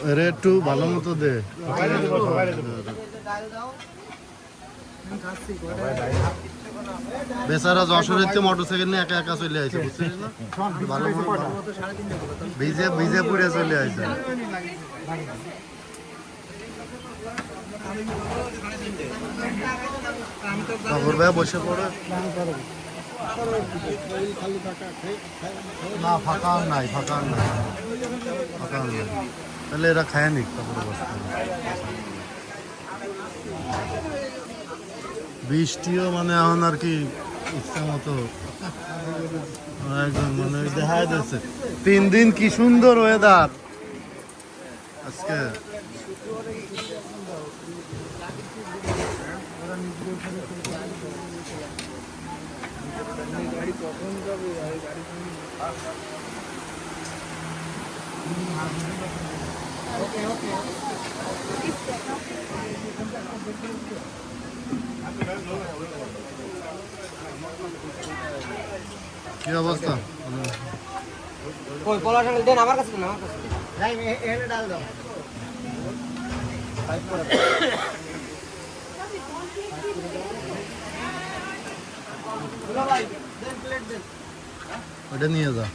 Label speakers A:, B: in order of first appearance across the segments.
A: আরে একটু ভালো মতো দে। বেচারা যশোরের চেয়ে মোটরসাইকেল নিয়ে একা একা চলে আসছে, বুঝছিস না? ভালো ভিজে ভিজে পুড়ে চলে আসছে। নগর ভাই বসে পড়ে না, ফাঁকা নাই, ফাঁকা নাই, ফাঁকা নাই। তাহলে এরা খায় নি তারপরে বসতে। বৃষ্টিও মানে এখন আর কি ইচ্ছা মতো একদম মানে দেখা যাচ্ছে 3 দিন কি সুন্দর ওয়েদার আজকে। কি অবস্থা?
B: কই পলাশ দেন আমার কাছে, আমার কাছে নাই, এখানে ডাল দাও।
A: ওটা নিয়ে যা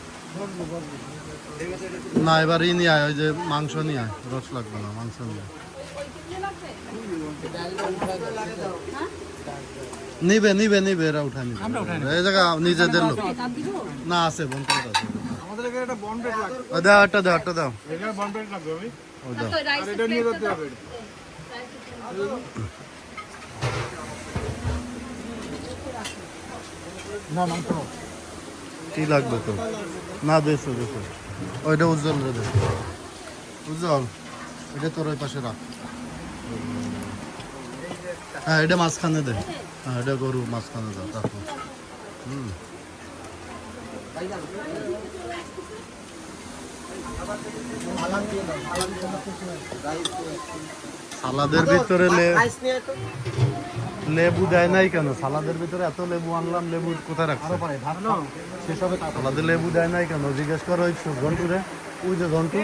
A: না, এবার নিয়ে আয়, ওই যে মাংস নিয়ে আয়, রস লাগবে না, মাংস নিয়ে নিবে নিবে নিবে, এরা উঠা নিবে, এই জায়গা নিজেদের লোক না আছে, বন্টন আছে।
C: আমাদের এখানে একটা বন্ডেড লাগবে।
A: দাও একটা দাও, একটা দাও,
C: এখানে বন্ডেড লাগবে আমি।
A: ও দাও।
C: আর এটা নিয়ে যেতে হবে। না মাংস
A: কি লাগবে তো? না দেশো দেশো, ওইটা উজ্জ্বল রে দে, উজ্জ্বল এটা তোর ওই পাশে রাখ। হ্যাঁ এটা মাঝখানে দে, হ্যাঁ এটা গরু মাঝখানে দাও তারপর। সালাদের ভিতরে লেবু দেয় নাই কেন? সালাদের ভিতরে এত লেবু আনলাম, লেবু কোথায় রাখছে? সালাদে লেবু দেয় নাই কেন জিজ্ঞেস করো ওই ঘন্টু রে, ওই যে ঘন্টু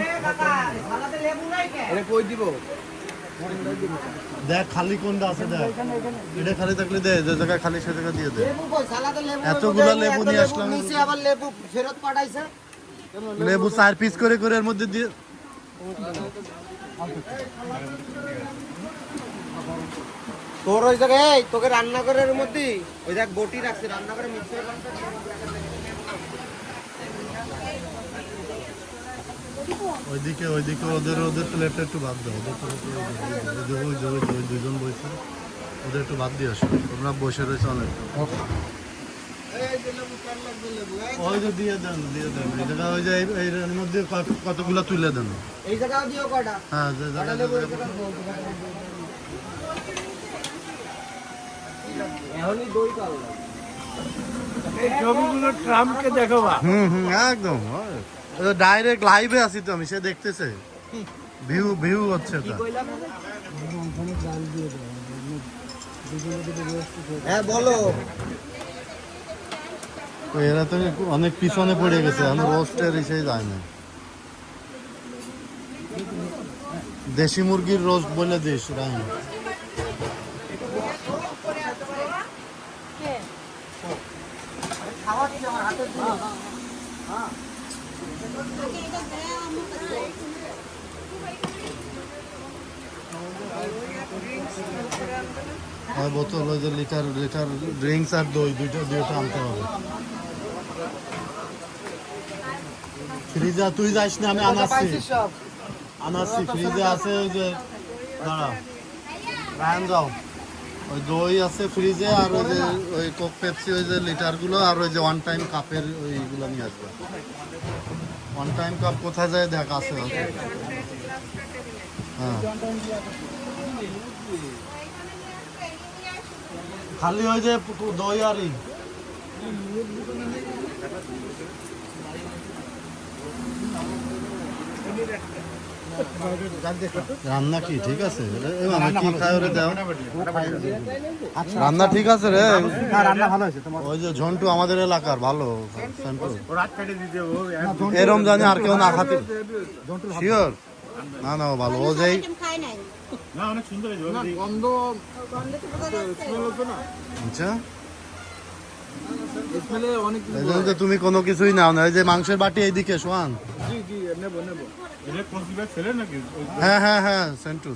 A: দেখ খালি কোনটা আছে, দেখ এটা খালি থাকলে দে, যে জায়গায় খালি সে জায়গায় দিয়ে দে। এতগুলো লেবু নিয়ে আসলাম, লেবু 4 পিস করে করে এর মধ্যে দিয়ে।
B: তোর ওই জায়গায় তোকে রান্নাঘরের মধ্যে ওই দেখ বটি রাখছে, রান্নাঘরে মিক্সার
A: ওইদিকে ওইদিকে ওদের ওদের প্লেটটা একটু ভাত দাও, ওদের দুজন বসে, ওদের একটু ভাত দিয়ে আসো, তোমরা বসে রয়েছে অনেক। ওই যে দিয়ে দেন, দিয়ে দেন এই জায়গা, ওই যে এর মধ্যে কতগুলো তুলে দেন।
B: এই জায়গাও দিও কয়টা?
A: হ্যাঁ যে জায়গা
B: এখনই দই পাল
C: এই ছবিগুলো ট্রাম্পকে দেখাবা।
A: একদম ডাইরেক্ট লাইভে আছি তো আমি, সে দেখতেছে, ভিউ ভিউ হচ্ছে তো।
B: হ্যাঁ বলো।
A: তো এরা তো অনেক পিছনে পড়ে গেছে, আমি রোস্টের এসে যায় না। দেশি মুরগির রোস্ট বলে দিস রাইন। বোতল ওই যে লিটার লিটার ড্রিঙ্কস আর দই দুইটা আনতে হবে। ফ্রিজে তুই যাইস না, আমি আনাচ্ছি আনাচ্ছি, ফ্রিজে আছে ওই যে, দাঁড়া রায়ন যাও, ওই দই আছে ফ্রিজে, আর ওই যে ওই কোক পেপসি ওই যে লিটারগুলো, আর ওই যে ওয়ান টাইম কাপের ওইগুলো নিয়ে আসবে। ওয়ান টাইম কাপ কোথায় যায় দেখ, আছে। হ্যাঁ খালি ওই যে দই আরই রান্না কি ঠিক আছে এ মানে কি খায় ওরে দাও রান্না ঠিক আছে রে
B: রান্না ভালো হয়েছে তোমার
A: ওই যে ঝন্টু আমাদের এলাকার ভালো সেন্টু
C: ও রাত কেটে দিতে ও
A: এরম জানি আর কেউ না খাতে শিওর না না ও ভালো ও যেই
D: খাই নাই
C: না অনেক সুন্দর হয়েছে
B: গন্ধ
D: গন্ধ তো বোঝা যাচ্ছে
A: আচ্ছা
B: স্মেলে অনেক
A: এই জন্য তো তুমি কোনো কিছুই নাও না এই যে মাংসের বাটি এইদিকে শোয়ান
B: জি জি নেব
C: এটা কোন দিবে ছেলে নাকি
A: হ্যাঁ হ্যাঁ হ্যাঁ সেন্টু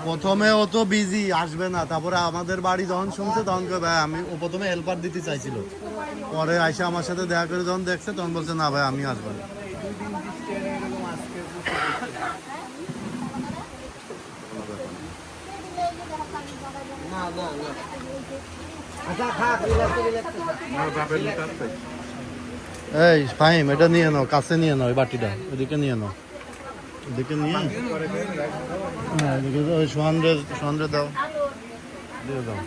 A: প্রথমে ও তো বিজি আসবে না তারপরে আমাদের বাড়ি যখন শুনছে তখন কই ভাই আমি ও প্রথমে হেল্পার দিতে চাইছিল পরে আইসা আমার সাথে দেখা করে যখন দেখছে তখন বলছে না ভাই আমি আসবো না
B: না না না আচ্ছা খা রিল্যাক্স
C: আমার বাপের লোক আসছে
A: এই ফাইম এটা নিয়ে নাও কাছে নিয়ে নাও ওই বাটিটা ওদিকে নিয়ে নাও ওদিকে নিয়ে হ্যাঁ এদিকে দাও, ওই সোহানরে দাও দিয়ে দাও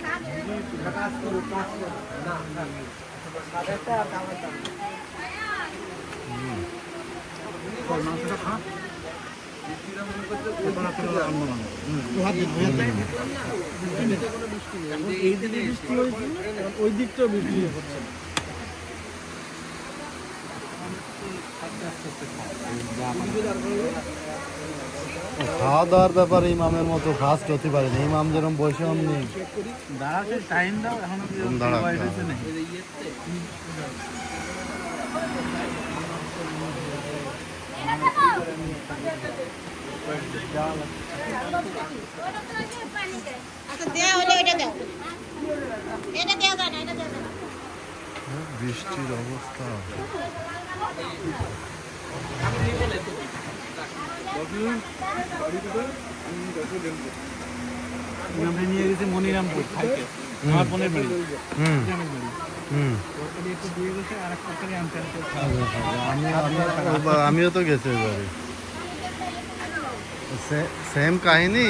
C: মাংসটা খা
B: এই দিকে বৃষ্টি হয়েছে ওই দিকটাও বৃষ্টি হচ্ছে
A: খাওয়া দাওয়ার ব্যাপারে ইমামের মতো ফাস্ট হতে পারে না ইমাম যেরকম বসে অমনি
C: দাঁড়াতে টাইম দাও এখন
A: দাঁড়া
D: আচ্ছা দেয়া হলে ওইটা দাও এটা দেওয়া যায় না এটা দেওয়া যায় না
A: বৃষ্টির অবস্থা
B: আমরা নিয়ে গেছি মনিরামপুর খাইতে আমার বোনের বাড়ি
A: হুম হুম
B: একটু দিয়ে গেছে আর এক তরকারি আনতে
A: আমিও তো গেছি এবারে সেম কাহিনী